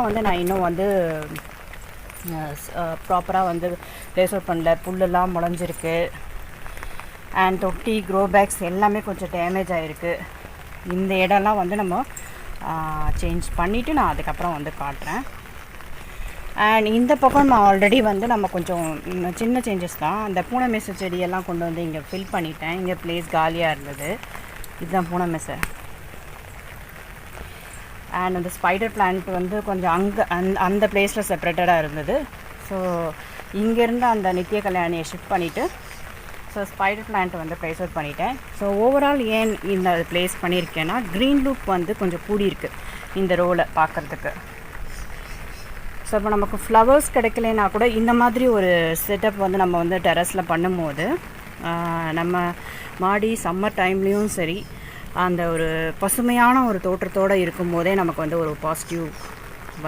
வந்து நான் இன்னும் வந்து ப்ராப்பராக வந்து ப்ளேஸ் அவுட் பண்ணல. புல்லெல்லாம் முளைஞ்சிருக்கு. அண்ட் தொட்டி க்ரோ பேக்ஸ் எல்லாமே கொஞ்சம் டேமேஜ் ஆகிருக்கு. இந்த இடம்லாம் வந்து நம்ம சேஞ்ச் பண்ணிவிட்டு நான் அதுக்கப்புறம் வந்து காட்டுறேன். அண்ட் இந்த பக்கம் நான் ஆல்ரெடி வந்து நம்ம கொஞ்சம் சின்ன சேஞ்சஸ் தான். அந்த பூனை மெசை செடியெல்லாம் கொண்டு வந்து இங்கே ஃபில் பண்ணிட்டேன். இங்கே ப்ளேஸ் காலியாக இருந்தது. இதுதான் பூனை மெசை. அண்ட் அந்த ஸ்பைடர் பிளான்ட் வந்து கொஞ்சம் அங்கே அந்த பிளேஸில் செப்ரேட்டடாக இருந்தது. ஸோ இங்கேருந்து அந்த நித்திய கல்யாணியை ஷிஃப்ட் பண்ணிவிட்டு ஸோ ஸ்பைடர் பிளான்ட் வந்து ப்ளேஸ் அவுட் பண்ணிட்டேன். ஸோ ஓவரால் ஏன் இந்த ப்ளேஸ் பண்ணியிருக்கேன்னா க்ரீன் லூப் வந்து கொஞ்சம் கூடியிருக்கு இந்த ரோவில் பார்க்குறதுக்கு. ஸோ இப்போ நமக்கு ஃப்ளவர்ஸ் கிடைக்கலனா கூட இந்த மாதிரி ஒரு செட்டப் வந்து நம்ம வந்து டெரஸில் பண்ணும்போது நம்ம மாடி சம்மர் டைம்லேயும் சரி அந்த ஒரு பசுமையான ஒரு தோற்றத்தோடு இருக்கும்போதே நமக்கு வந்து ஒரு பாசிட்டிவ்